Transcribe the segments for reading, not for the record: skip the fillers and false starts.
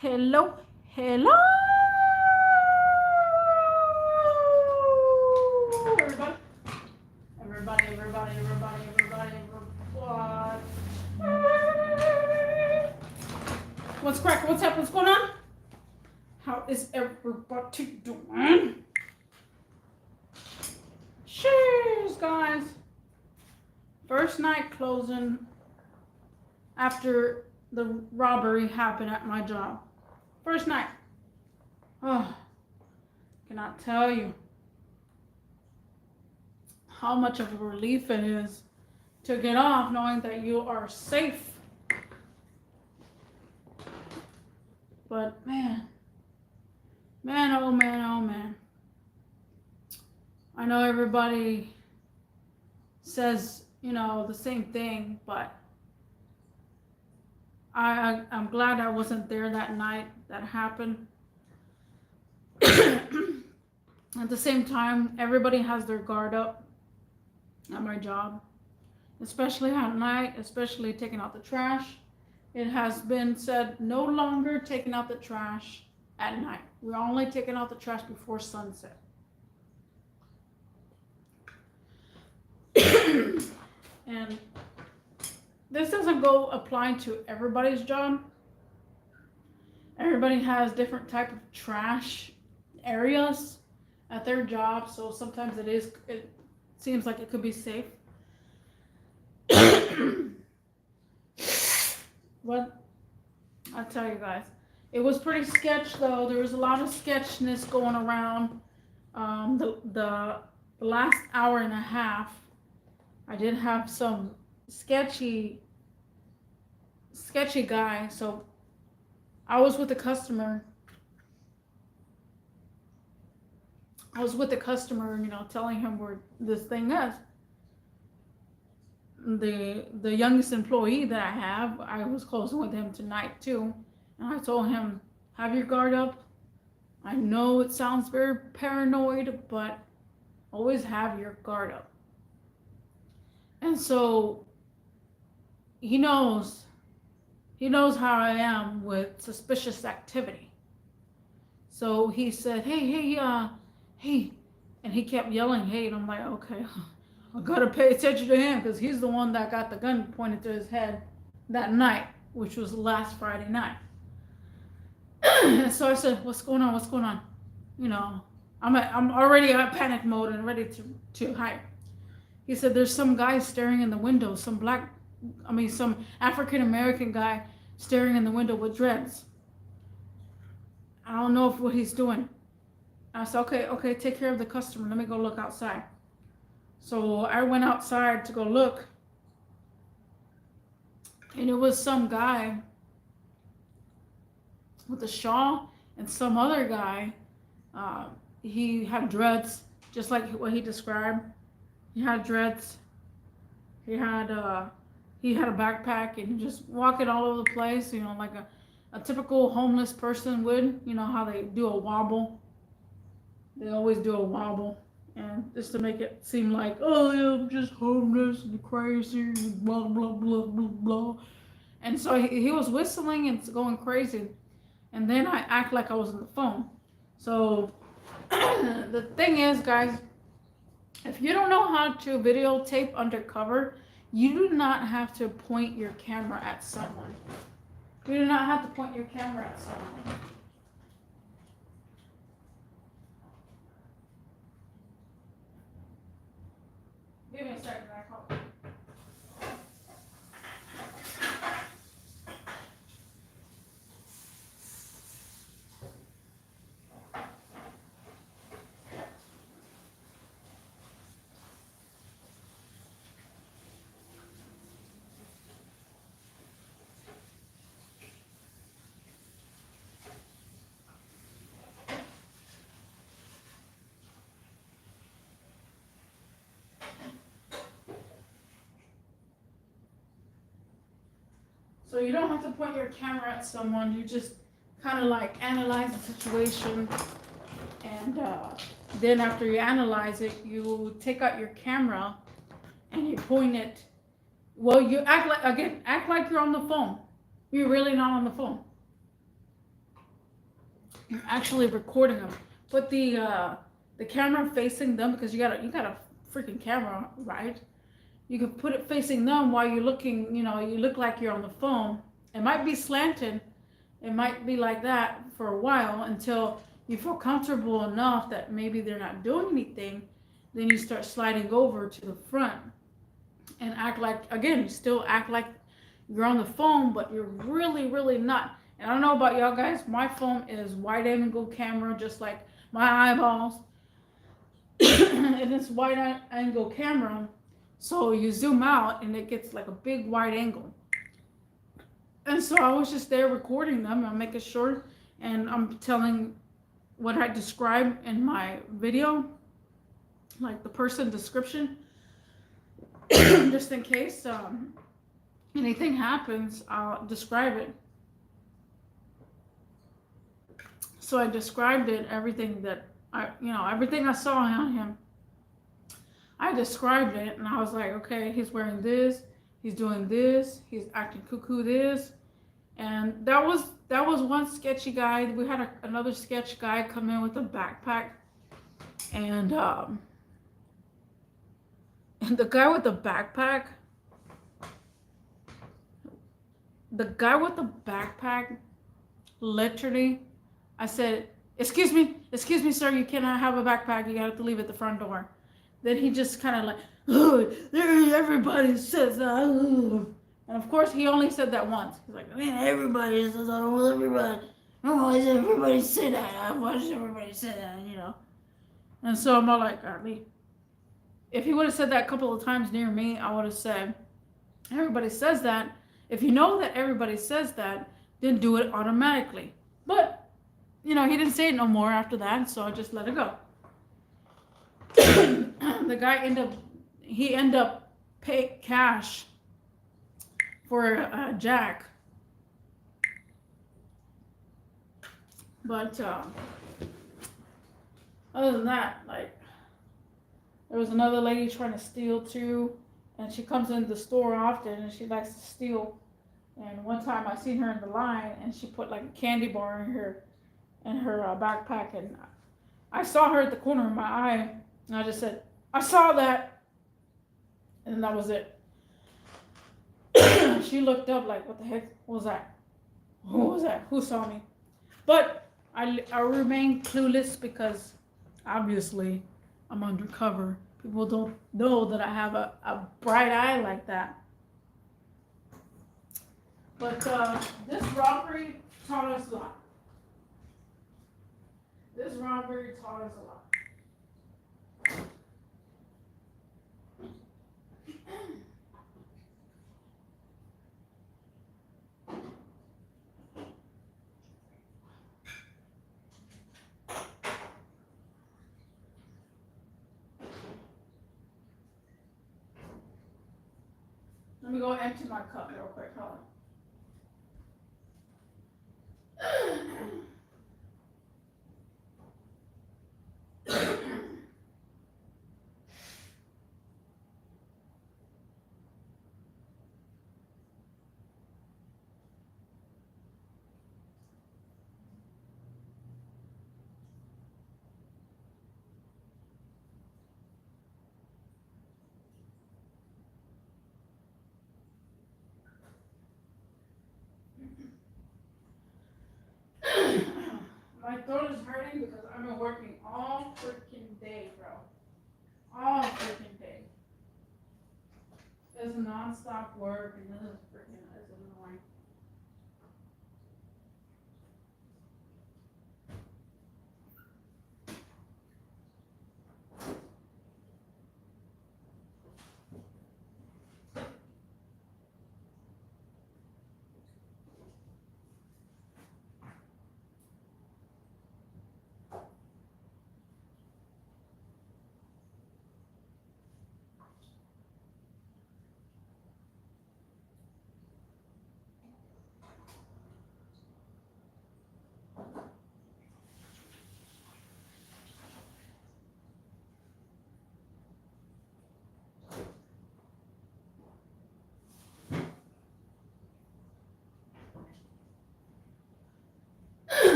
Hello, hello, everybody, everybody. What? What's cracking? What's happening? What's going on? How is everybody doing? Cheers, guys. First night closing after the robbery happened at my job. First night. Oh, cannot tell you how much of a relief it is to get off knowing that you are safe. But man, oh man. I know everybody says, the same thing, but I'm glad I wasn't there that night that happened. At the same time, everybody has their guard up at my job, especially at night, especially taking out the trash. It has been said no longer taking out the trash at night. We're only taking out the trash before sunset. And this doesn't go applying to everybody's job. Everybody has different type of trash areas at their job, so sometimes it seems like it could be safe. But I'll tell you guys, it was pretty sketch though. There was a lot of sketchiness going around. The last hour and a half, I did have some sketchy guy. So I was with the customer. Telling him where this thing is. The youngest employee that I have, I was closing with him tonight too. And I told him, have your guard up. I know it sounds very paranoid, but always have your guard up. And so he knows how I am with suspicious activity. So he said, hey, and he kept yelling, hey, and I'm like, okay, I gotta pay attention to him because he's the one that got the gun pointed to his head that night, which was last Friday night. So I said, what's going on? I'm already at panic mode and ready to hide. He said, there's some guy staring in the window, some African American guy staring in the window with dreads. I don't know what he's doing. I said, okay, take care of the customer. Let me go look outside. So I went outside to go look. And it was some guy with a shawl and some other guy. He had dreads, just like what he described. He had dreads. He had a backpack and just walking all over the place, like a typical homeless person would. You know how they do a wobble. They always do a wobble, and just to make it seem like, oh yeah, I'm just homeless and crazy and blah blah blah blah blah. And so he was whistling and going crazy, and then I act like I was on the phone. So the thing is, guys, if you don't know how to videotape undercover, you do not have to point your camera at someone. You do not have to point your camera at someone. Give me a second, I call. So you don't have to point your camera at someone. You just kind of like analyze the situation, and then after you analyze it, you take out your camera and you point it. Well, you act like you're on the phone. You're really not on the phone. actually recording them. Put the camera facing them, because you got a freaking camera, right? You can put it facing them while you're looking. You look like you're on the phone. It might be slanted. It might be like that for a while until you feel comfortable enough that maybe they're not doing anything. Then you start sliding over to the front and act like, again, you still act like you're on the phone, but you're really, really not. And I don't know about y'all guys, my phone is wide angle camera, just like my eyeballs. And it's wide angle camera, so you zoom out and it gets like a big wide angle. And so I was just there recording them. I'm making sure, and I'm telling what I described in my video, like the person description, just in case anything happens, I'll describe it. So I described it, everything that everything I saw on him. I described it, and I was like, okay, he's wearing this, he's doing this, he's acting cuckoo this, and that was one sketchy guy. We had another sketch guy come in with a backpack, and the guy with the backpack, literally, I said, excuse me, sir, you cannot have a backpack. You have to leave at the front door. Then he just kind of like, oh, everybody says that. Oh. And of course, he only said that once. He's like, man, everybody says that. Everybody. Why does everybody say that? Why does everybody say that? And so I'm all like, if he would have said that a couple of times near me, I would have said, everybody says that. If you know that everybody says that, then do it automatically. But, he didn't say it no more after that, so I just let it go. The guy ended up paying cash for Jack. But other than that, like, there was another lady trying to steal too, and she comes into the store often, and she likes to steal. And one time I seen her in the line, and she put like a candy bar in her backpack, and I saw her at the corner of my eye, and I just said, I saw that, and that was it. She looked up like, what the heck was that? Who was that? Who saw me? But I remain clueless, because obviously I'm undercover. People don't know that I have a bright eye like that. But this robbery taught us a lot. This robbery taught us a lot. Let me go empty my cup real quick. Hold on. My throat is hurting because I've been working all freaking day, bro. All freaking day. It's non-stop work, and this is freaking, it's annoying.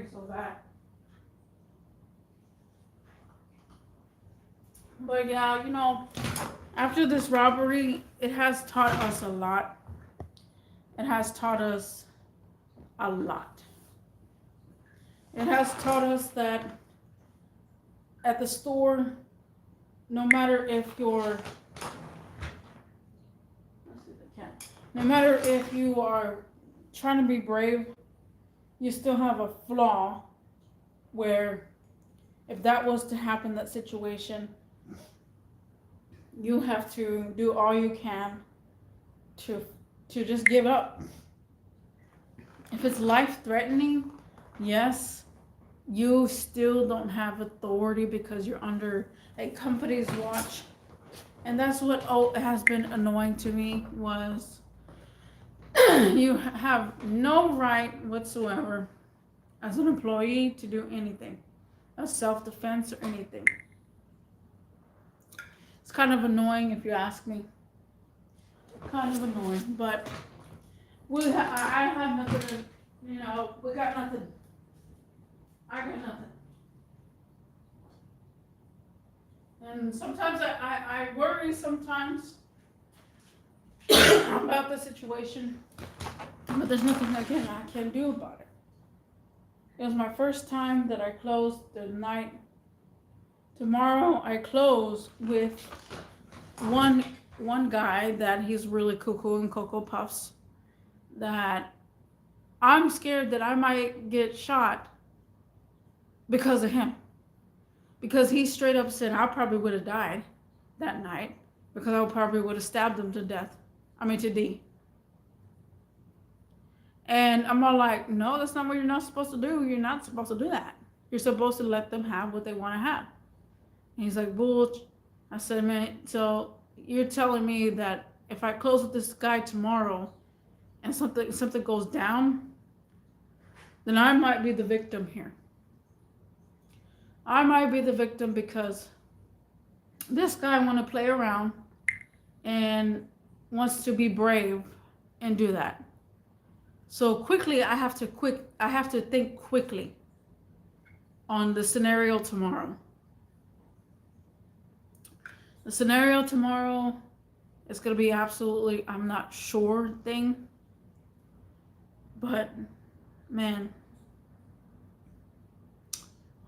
hurting so bad. But yeah, after this robbery, it has taught us a lot. It has taught us a lot. It has taught us that at the store, no matter if you're, no matter if you are trying to be brave, you still have a flaw where if that was to happen, that situation, you have to do all you can to just give up. If it's life threatening, yes, you still don't have authority because you're under a company's watch. And that's what has been annoying to me was you have no right whatsoever as an employee to do anything, a self-defense or anything. It's kind of annoying if you ask me. Kind of annoying, but I have nothing to, we got nothing. I got nothing. And sometimes I worry sometimes about the situation, but there's nothing I can do about it. It was my first time that I closed the night. Tomorrow I close with one guy that he's really cuckoo and Cocoa Puffs, that I'm scared that I might get shot because of him. Because he straight up said I probably would have died that night because I probably would have stabbed him to death. To D. And I'm all like, no, that's not what you're not supposed to do. You're not supposed to do that. You're supposed to let them have what they want to have. And he's like, bull. I said, man, so you're telling me that if I close with this guy tomorrow and something goes down, then I might be the victim here. I might be the victim because this guy wants to play around and wants to be brave and do that. So quickly, I have to think quickly on the scenario tomorrow. The scenario tomorrow is going to be absolutely, I'm not sure thing. But, man,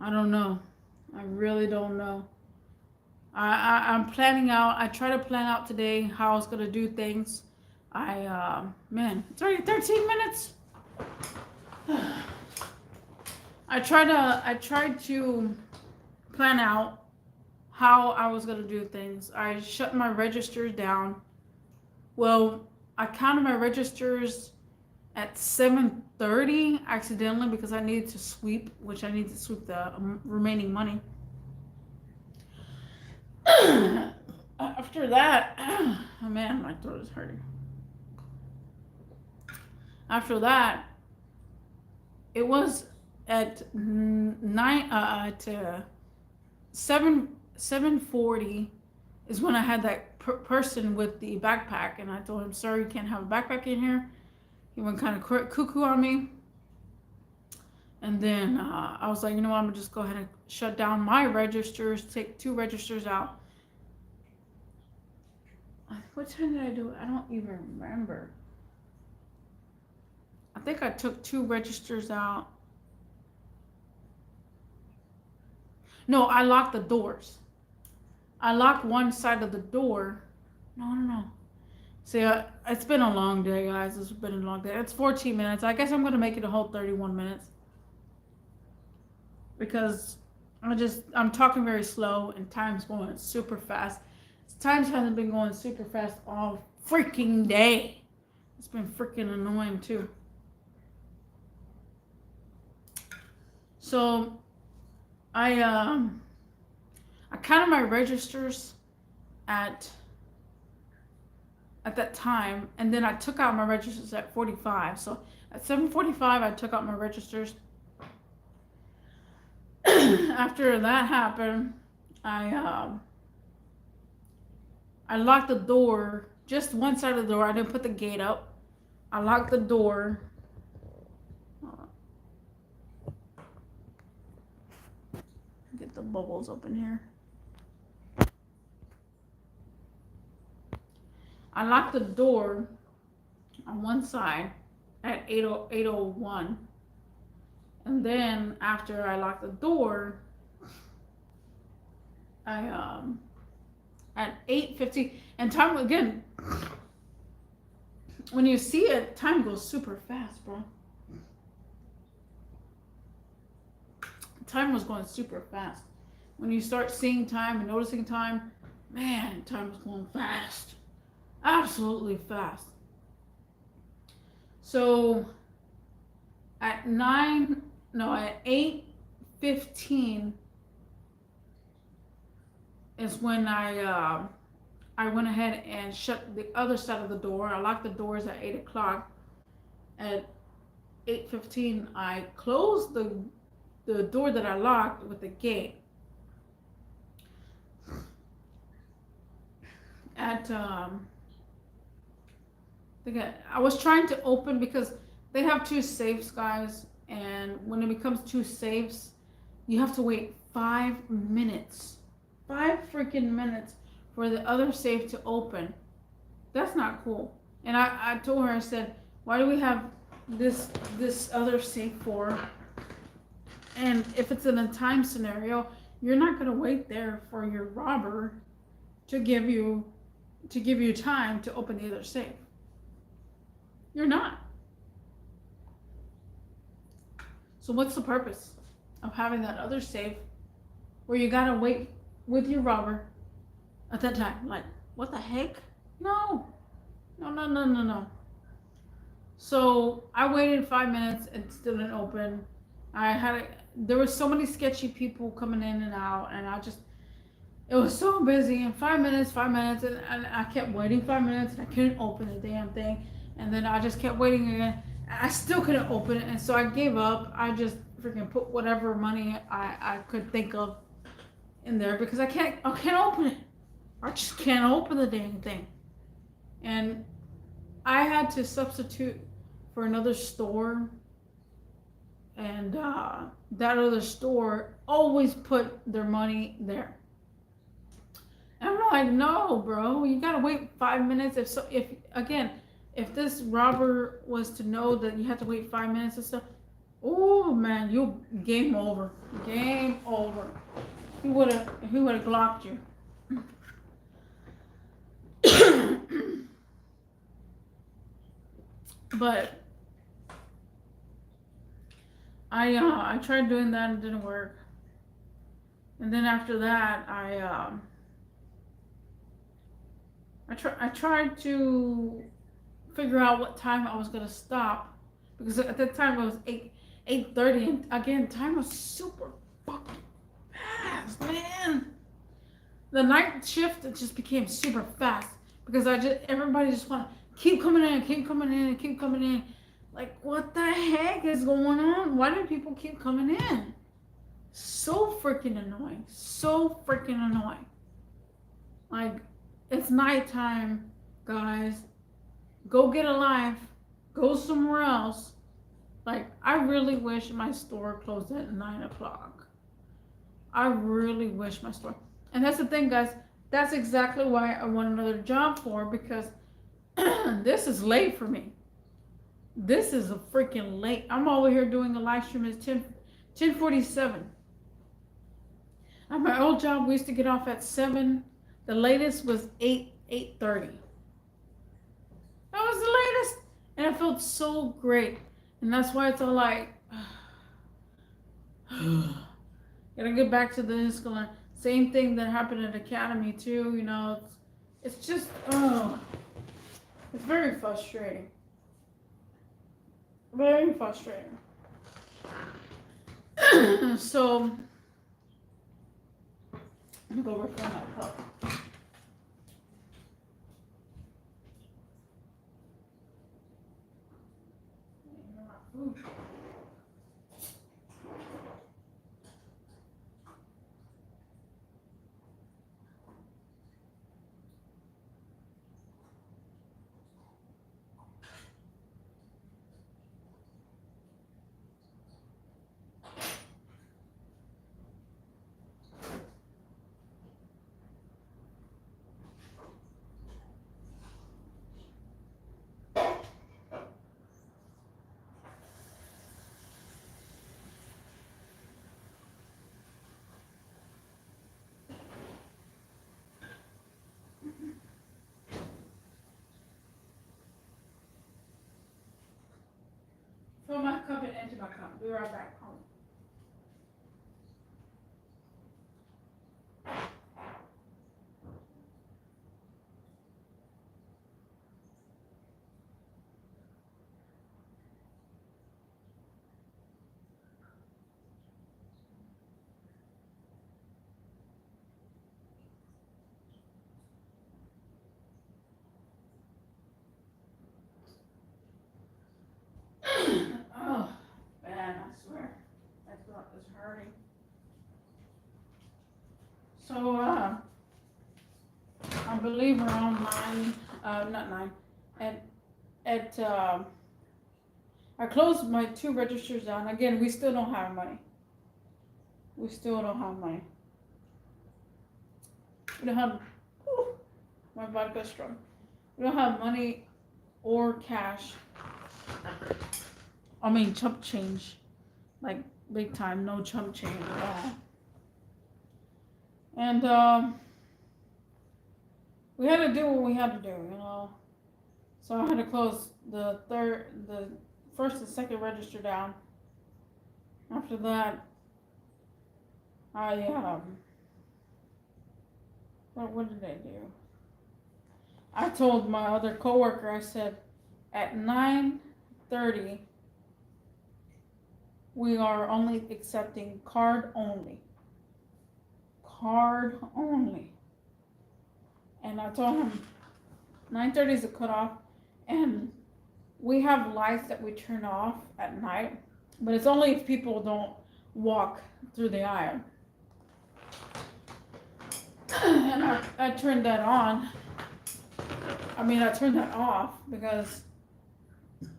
I don't know. I really don't know. I'm planning out. I try to plan out today how I was going to do things. Man, it's already 13 minutes. I tried to plan out how I was going to do things. I shut my registers down. Well, I counted my registers at 7:30 accidentally because I needed to sweep, which I need to sweep the remaining money. After that, oh man, my throat is hurting. After that, it was at 7:40 is when I had that person with the backpack, and I told him, "Sir, you can't have a backpack in here." He went kind of cuckoo on me, and then I was like, you know what, I'm gonna just go ahead and shut down my registers, take 2 registers out. What time did I do it? I don't even remember. I think I took 2 registers out. No, I locked the doors. I locked one side of the door. No. See, it's been a long day, guys. It's been a long day. It's 14 minutes. I guess I'm going to make it a whole 31 minutes. Because I'm talking very slow and time's going super fast. Time hasn't been going super fast all freaking day. It's been freaking annoying too. So I counted my registers at that time, and then I took out my registers at 45. So at 7:45 I took out my registers. After that happened, I locked the door, just one side of the door. I didn't put the gate up. I locked the door. bubbles up in here. I locked the door on one side at 8:01, and then after I locked the door, I at 8:15, and time again. When you see it, time goes super fast, bro. Time was going super fast. When you start seeing time and noticing time, man, time was going fast. Absolutely fast. So at 8:15 is when I went ahead and shut the other side of the door. I locked the doors at 8 o'clock. At 8:15, I closed the door that I locked with the gate. I was trying to open because they have two safes, guys, and when it becomes two safes, you have to wait 5 minutes. 5 freaking minutes for the other safe to open. That's not cool. And I told her, I said, why do we have this other safe for? And if it's in a time scenario, you're not gonna wait there for your robber to give you time to open the other safe. You're not. So what's the purpose of having that other safe where you gotta wait with your robber at that time? Like, what the heck? No. So I waited 5 minutes and it still didn't open. There were so many sketchy people coming in and out, and it was so busy. And 5 minutes, and I kept waiting 5 minutes, and I couldn't open the damn thing. And then I just kept waiting again. I still couldn't open it, and so I gave up. I just freaking put whatever money I could think of in there because I can't open it. I just can't open the dang thing. And I had to substitute for another store, and that other store always put their money there. And I'm like, no, bro, you gotta wait 5 minutes. If this robber was to know that you have to wait 5 minutes and stuff, oh man, game over. Game over. He would have glocked you. But I tried doing that and it didn't work. And then after that, I tried to figure out what time I was gonna stop, because at that time it was 8:30, and again, time was super fucking fast, man. The night shift, it just became super fast because everybody just want to keep coming in. Like, what the heck is going on? Why do people keep coming in? So freaking annoying. Like, it's nighttime, guys. Go get a life. Go somewhere else. Like, I really wish my store closed at 9 o'clock. I really wish my store. And that's the thing, guys. That's exactly why I want another job because this is late for me. This is a freaking late. I'm over here doing a live stream at 10:47. At my old job, we used to get off at 7. The latest was 8:30. That was the latest. And it felt so great. And that's why it's all like, gotta get back to the Iscalon. Same thing that happened at Academy too, you know. It's just, it's very frustrating. Very frustrating. So, I'm gonna go refill my cup. Ooh. back up. Be right back home. Oh, man, I swear. My throat is hurting. So, I believe around 9, not 9, at I closed my 2 registers down. Again, we still don't have money. We still don't have money. We don't have, whew, my vodka's strong. We don't have money or cash. I mean, chump change. Like, big time, no chump change at all. And, we had to do what we had to do, you know. So I had to close the first and second register down. After that, what did I do? I told my other coworker, I said, at 9:30, we are only accepting card only. Card only. And I told him 9:30 is the cutoff, and we have lights that we turn off at night, but it's only if people don't walk through the aisle. And I turned that on. I turned that off because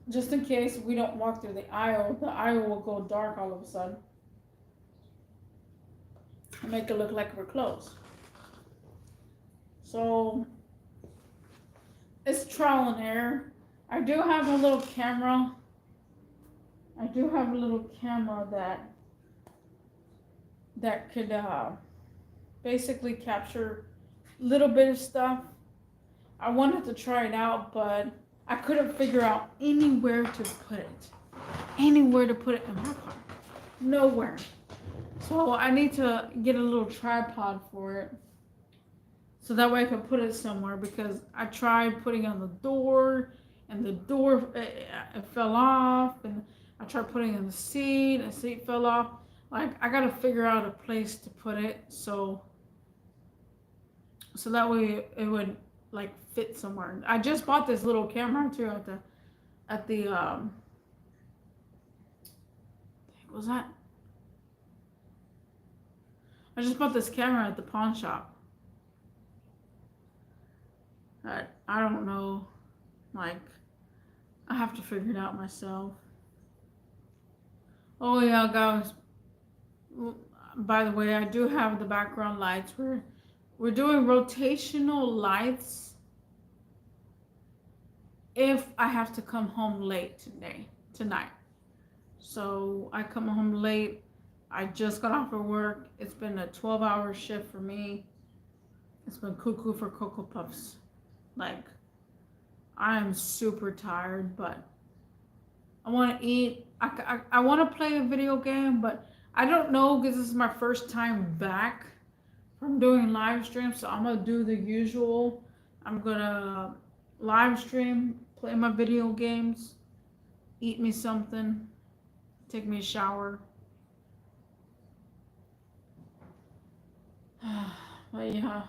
just in case we don't walk through the aisle will go dark all of a sudden and make it look like we're closed. So it's trial and error. I do have a little camera. That could basically capture a little bit of stuff. I wanted to try it out, but I couldn't figure out anywhere to put it. Anywhere to put it in my car. Nowhere. So I need to get a little tripod for it. So that way I can put it somewhere, because I tried putting it on the door, and the door it fell off, and I tried putting it in the seat fell off. Like, I gotta figure out a place to put it so that way it would like fit somewhere. I just bought this little camera too at the what was that? I just bought this camera at the pawn shop. I don't know, like, I have to figure it out myself. Oh yeah, guys, by the way, I do have the background lights. We're doing rotational lights if I have to come home late tonight. So I come home late. I just got off of work. It's been a 12-hour shift for me. It's been cuckoo for Cocoa Puffs. Like, I am super tired, but I want to eat. I want to play a video game, but I don't know, because this is my first time back from doing live streams, so I'm going to do the usual. I'm going to live stream, play my video games, eat me something, take me a shower. But yeah.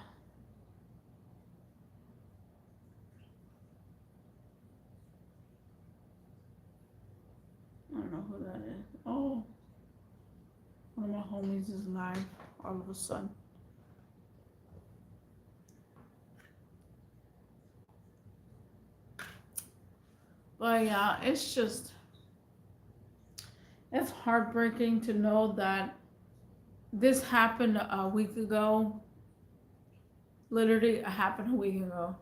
I don't know who that is. Oh, one of my homies is live all of a sudden. But yeah, it's heartbreaking to know that this happened a week ago. Literally, it happened a week ago.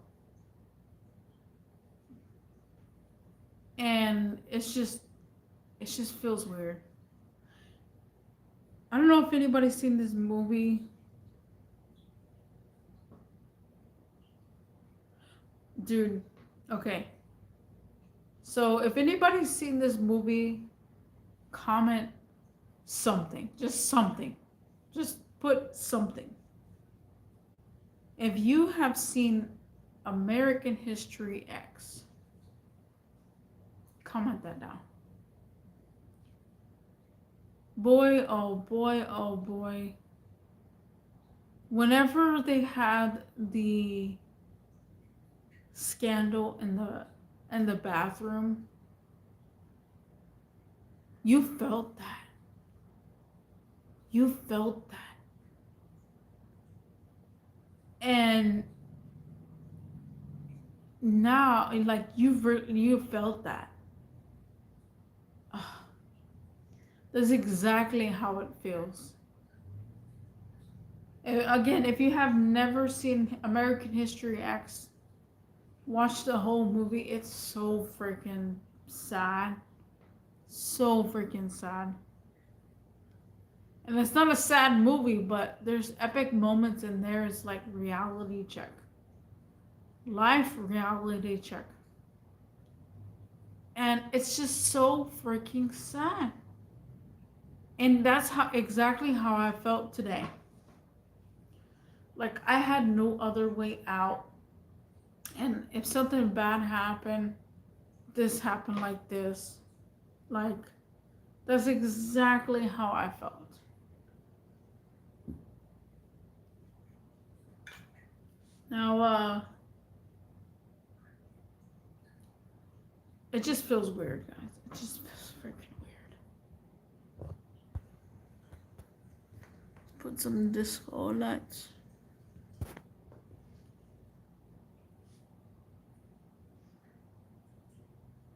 And it just feels weird. I don't know if anybody's seen this movie. Dude, okay. So if anybody's seen this movie, comment something. Just something. Just put something. If you have seen American History X, comment that down. Boy, oh boy, oh boy. Whenever they had the scandal in the bathroom, you felt that. You felt that. And now, like, you felt that. Ugh. That's exactly how it feels. Again, if you have never seen American History X, watch the whole movie. It's so freaking sad. So freaking sad. And it's not a sad movie, but there's epic moments in there. It's like reality check. Life reality check. And it's just so freaking sad. And that's exactly how I felt today. Like, I had no other way out. And if something bad happened, this happened like this. Like, that's exactly how I felt. Now, it just feels weird, guys. It just feels freaking weird. Put some disco lights.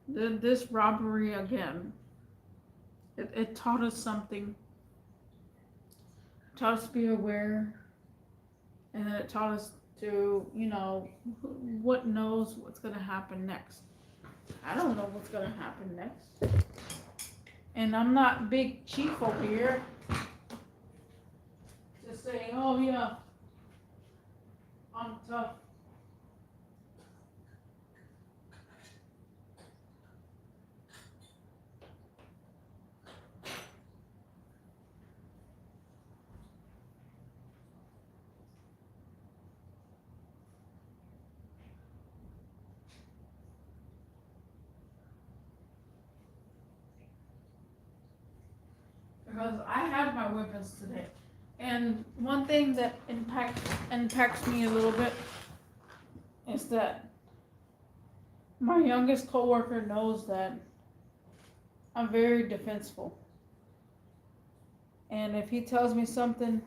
This robbery again, it taught us something. It taught us to be aware, and it taught us to, what knows what's going to happen next. I don't know what's going to happen next. And I'm not big chief over here just saying, oh yeah, I'm tough. Because I had my weapons today. And one thing that impacts me a little bit is that my youngest coworker knows that I'm very defensible. And if he tells me something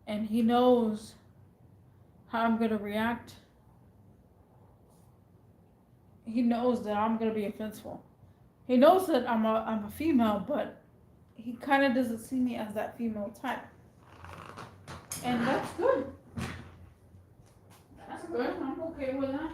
and he knows how I'm going to react, he knows that I'm going to be offensive. He knows that I'm a female, but he kind of doesn't see me as that female type. And that's good. That's good. I'm okay with that.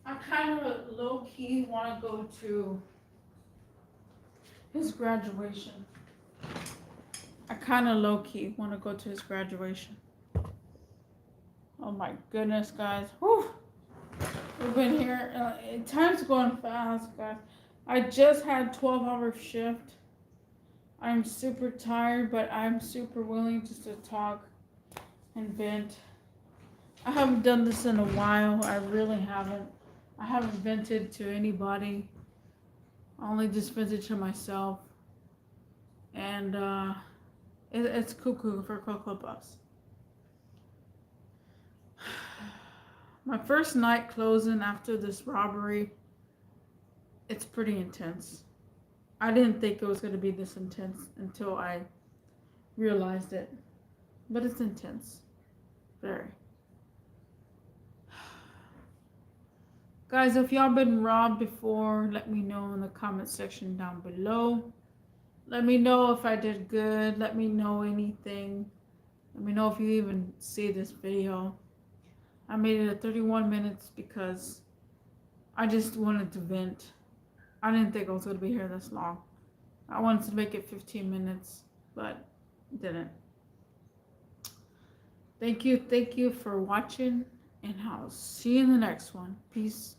I kind of low-key want to go to his graduation. I kind of low-key want to go to his graduation. Oh my goodness, guys. Whew. We've been here. Time's going fast, guys. I just had 12-hour shift. I'm super tired, but I'm super willing just to talk and vent. I haven't done this in a while. I really haven't. I haven't vented to anybody. I only just vented to myself. And it's cuckoo for Cocoa Puffs. My first night closing after this robbery, it's pretty intense. I didn't think it was going to be this intense until I realized it. But it's intense. Very. Guys, if y'all been robbed before, let me know in the comment section down below. Let me know if I did good. Let me know anything. Let me know if you even see this video. I made it at 31 minutes because I just wanted to vent. I didn't think I was going to be here this long. I wanted to make it 15 minutes, but didn't. Thank you for watching, and I'll see you in the next one. Peace.